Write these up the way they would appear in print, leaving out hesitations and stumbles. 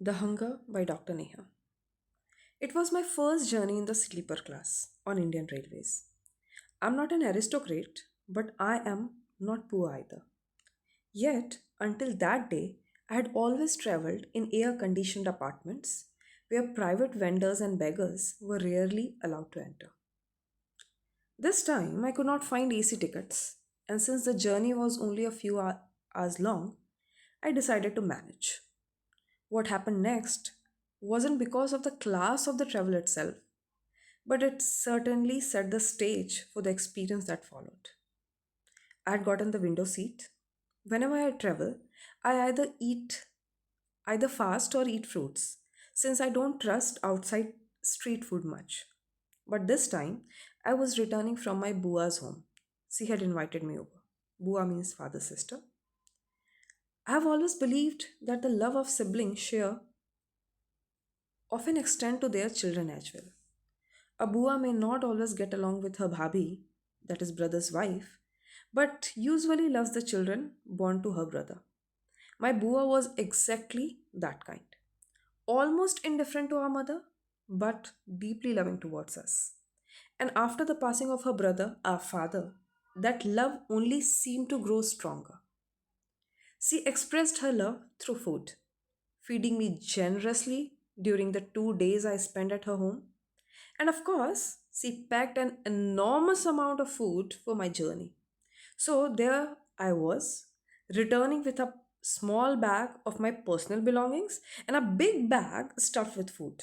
The Hunger by Dr. Neha. It was my first journey in the sleeper class on Indian Railways. I'm not an aristocrat, but I am not poor either. Yet, until that day, I had always traveled in air conditioned apartments where private vendors and beggars were rarely allowed to enter. This time, I could not find AC tickets, and since the journey was only a few hours long, I decided to manage. What happened next wasn't because of the class of the travel itself, but it certainly set the stage for the experience that followed. I had gotten the window seat. Whenever I travel, I either fast or eat fruits, since I don't trust outside street food much. But this time, I was returning from my Bua's home. She had invited me over. Bua means father sister. I have always believed that the love of siblings share often extend to their children as well. A bua may not always get along with her bhabhi, that is brother's wife, but usually loves the children born to her brother. My bua was exactly that kind. Almost indifferent to our mother, but deeply loving towards us. And after the passing of her brother, our father, that love only seemed to grow stronger. She expressed her love through food, feeding me generously during the 2 days I spent at her home. And of course, she packed an enormous amount of food for my journey. So there I was, returning with a small bag of my personal belongings and a big bag stuffed with food.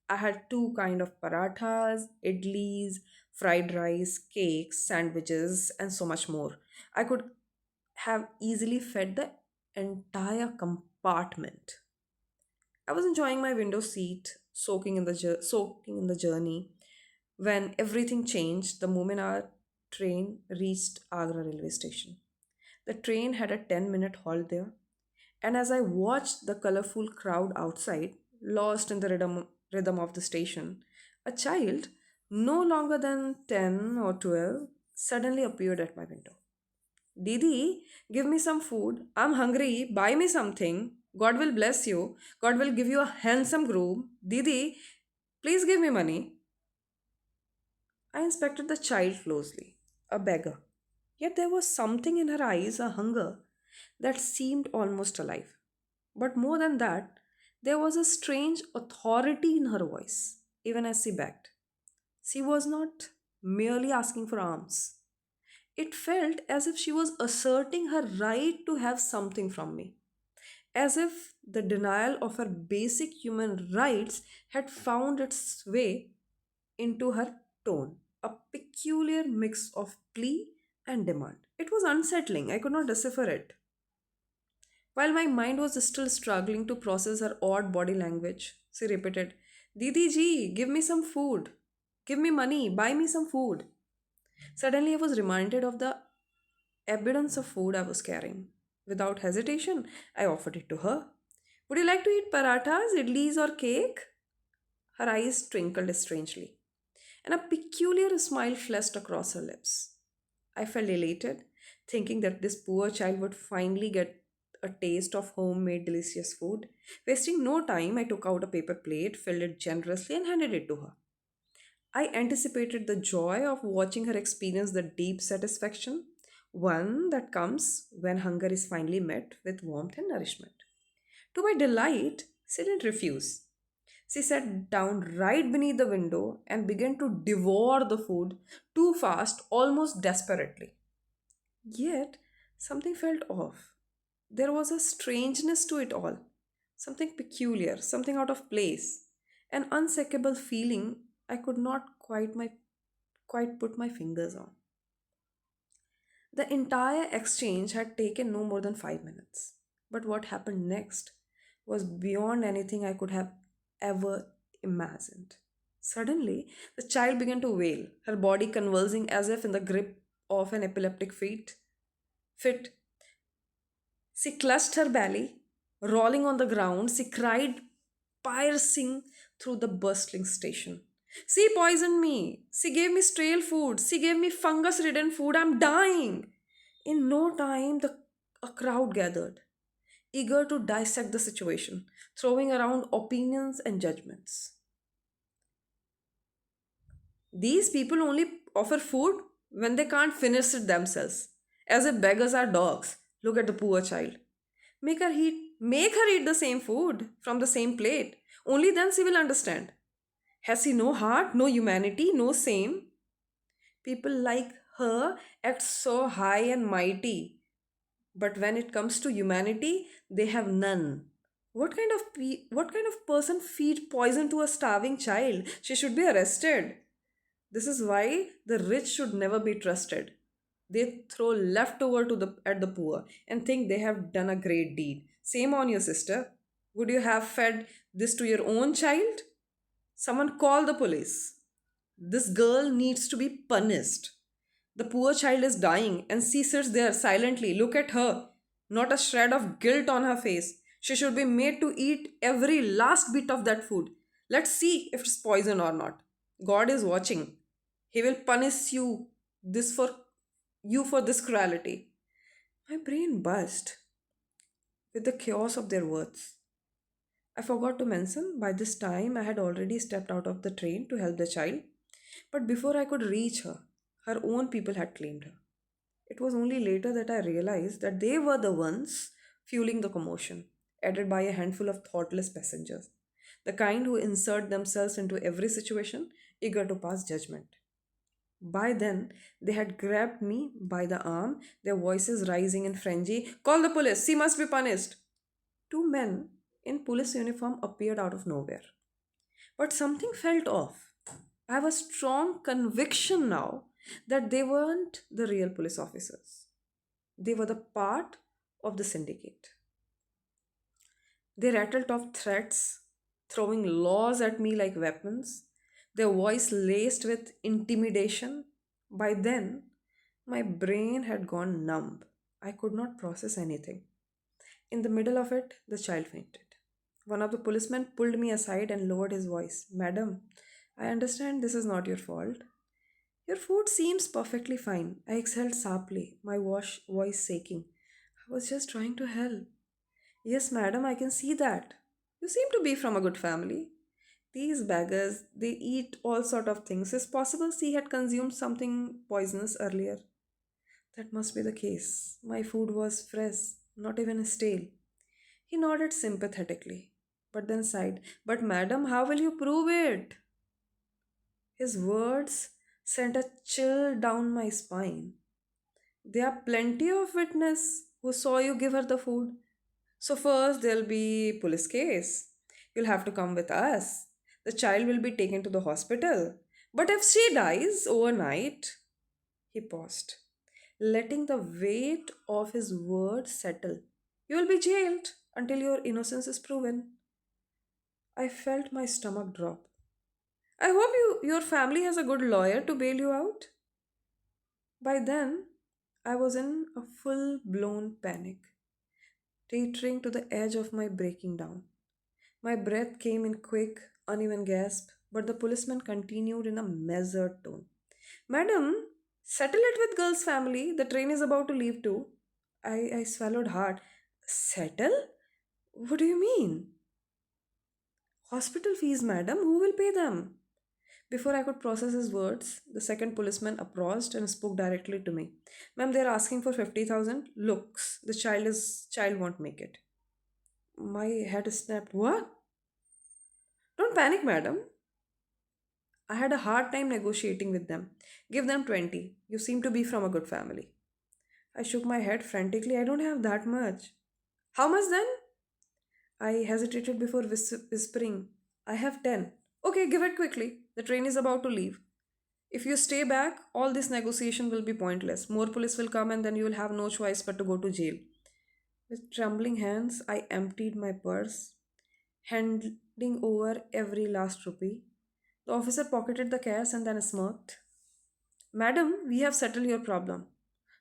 I had two kind of parathas, idlis, fried rice, cakes, sandwiches, and so much more. I could have easily fed the entire compartment. I was enjoying my window seat, soaking in the journey, when everything changed the moment our train reached Agra railway station. The train had a 10-minute halt there, and as I watched the colorful crowd outside, lost in the rhythm of the station, a child, no longer than 10 or 12, suddenly appeared at my window. Didi, give me some food. I'm hungry. Buy me something. God will bless you. God will give you a handsome groom. Didi, please give me money. I inspected the child closely, a beggar. Yet there was something in her eyes, a hunger, that seemed almost alive. But more than that, there was a strange authority in her voice, even as she begged. She was not merely asking for alms. It felt as if she was asserting her right to have something from me, as if the denial of her basic human rights had found its way into her tone, a peculiar mix of plea and demand. It was unsettling, I could not decipher it. While my mind was still struggling to process her odd body language, she repeated, Didi ji, give me some food. Give me money, buy me some food. Suddenly, I was reminded of the abundance of food I was carrying. Without hesitation, I offered it to her. Would you like to eat parathas, idlis, or cake? Her eyes twinkled strangely, and a peculiar smile flashed across her lips. I felt elated, thinking that this poor child would finally get a taste of homemade delicious food. Wasting no time, I took out a paper plate, filled it generously, and handed it to her. I anticipated the joy of watching her experience the deep satisfaction, one that comes when hunger is finally met with warmth and nourishment. To my delight, she didn't refuse. She sat down right beneath the window and began to devour the food too fast, almost desperately. Yet, something felt off. There was a strangeness to it all, something peculiar, something out of place, an unshakable feeling I could not quite put my fingers on. The entire exchange had taken no more than 5 minutes. But what happened next was beyond anything I could have ever imagined. Suddenly, the child began to wail, her body convulsing as if in the grip of an epileptic fit. She clutched her belly, rolling on the ground. She cried, piercing through the bustling station. She poisoned me. She gave me stale food. She gave me fungus ridden food. I'm dying. In no time, a crowd gathered. eager to dissect the situation, throwing around opinions and judgments. These people only offer food when they can't finish it themselves, as if beggars are dogs. Look at the poor child. Make her eat the same food from the same plate. Only then she will understand. Has he no heart, no humanity, no same? People like her act so high and mighty, but when it comes to humanity, they have none. What kind of person feed poison to a starving child? She should be arrested. This is why the rich should never be trusted. They throw leftover to the at the poor and think they have done a great deed. Same on your sister. Would you have fed this to your own child? Someone call the police. This girl needs to be punished. The poor child is dying and she sits there silently. Look at her. Not a shred of guilt on her face. She should be made to eat every last bit of that food. Let's see if it's poison or not. God is watching. He will punish you for this cruelty. My brain burst with the chaos of their words. I forgot to mention, by this time I had already stepped out of the train to help the child, but before I could reach her, her own people had claimed her. It was only later that I realized that they were the ones fueling the commotion, added by a handful of thoughtless passengers, the kind who insert themselves into every situation, eager to pass judgment. By then, they had grabbed me by the arm, their voices rising in frenzy. Call the police! She must be punished! Two men in police uniform appeared out of nowhere. But something felt off. I have a strong conviction now that they weren't the real police officers. They were the part of the syndicate. They rattled off threats, throwing laws at me like weapons, their voice laced with intimidation. By then, my brain had gone numb. I could not process anything. In the middle of it, the child fainted. One of the policemen pulled me aside and lowered his voice. Madam, I understand this is not your fault. Your food seems perfectly fine. I exhaled sharply, my voice shaking. I was just trying to help. Yes, madam, I can see that. You seem to be from a good family. These beggars, they eat all sort of things. It's possible she had consumed something poisonous earlier. That must be the case. My food was fresh, not even stale. He nodded sympathetically, but then sighed. But madam, how will you prove it? His words sent a chill down my spine. There are plenty of witnesses who saw you give her the food. So first there'll be police case. You'll have to come with us. The child will be taken to the hospital. But if she dies overnight, he paused, letting the weight of his words settle. You will be jailed until your innocence is proven. I felt my stomach drop. I hope your family has a good lawyer to bail you out. By then, I was in a full blown panic, teetering to the edge of my breaking down. My breath came in quick, uneven gasp, but the policeman continued in a measured tone. Madam, settle it with girl's family. The train is about to leave too. I swallowed hard. Settle? What do you mean? Hospital fees, madam. Who will pay them? Before I could process his words, the second policeman approached and spoke directly to me. Ma'am, they're asking for 50,000. Looks, the child won't make it. My head snapped. What? Don't panic, madam. I had a hard time negotiating with them. Give them 20. You seem to be from a good family. I shook my head frantically. I don't have that much. How much then? I hesitated before whispering. I have 10. Okay, give it quickly. The train is about to leave. If you stay back, all this negotiation will be pointless. More police will come and then you will have no choice but to go to jail. With trembling hands, I emptied my purse, handing over every last rupee. The officer pocketed the cash and then smirked. Madam, we have settled your problem.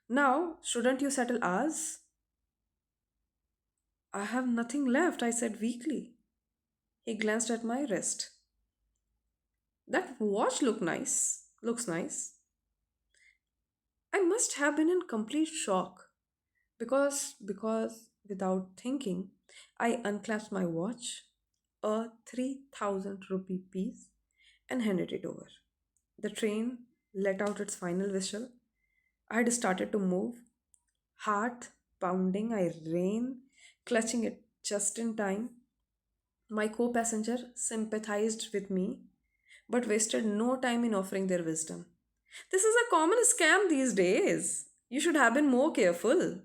Now, shouldn't you settle ours? I have nothing left, I said weakly. He glanced at my wrist. That watch looks nice. I must have been in complete shock because Without thinking, I unclasped my watch, a 3,000 rupee piece, and handed it over. The train let out its final whistle. I had started to move, heart pounding. I ran, clutching it just in time. My co passenger sympathized with me, but wasted no time in offering their wisdom. This is a common scam these days. You should have been more careful.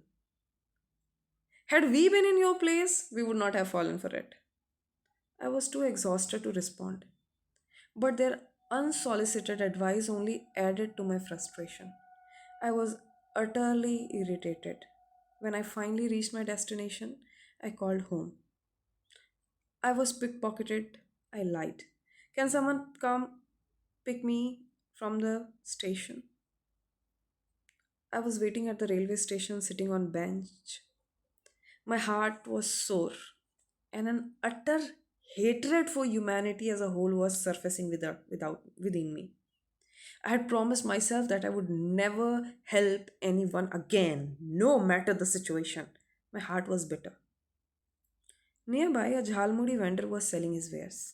Had we been in your place, we would not have fallen for it. I was too exhausted to respond, but their unsolicited advice only added to my frustration. I was utterly irritated. When I finally reached my destination, I called home. I was pickpocketed. I lied. Can someone come pick me from the station? I was waiting at the railway station sitting on bench. My heart was sore, and an utter hatred for humanity as a whole was surfacing within me. I had promised myself that I would never help anyone again, no matter the situation. My heart was bitter. Nearby, a jhalmudi vendor was selling his wares.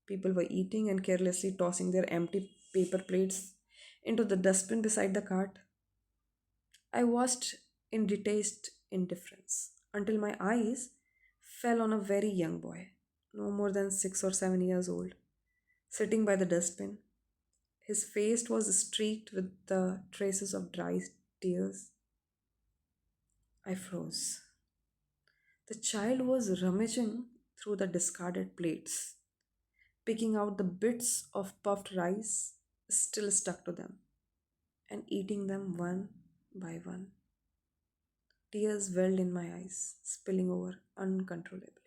People were eating and carelessly tossing their empty paper plates into the dustbin beside the cart. I watched in detached indifference until my eyes fell on a very young boy, no more than 6 or 7 years old, sitting by the dustbin. His face was streaked with the traces of dry tears. I froze. The child was rummaging through the discarded plates, picking out the bits of puffed rice still stuck to them and eating them one by one. Tears welled in my eyes, spilling over uncontrollably.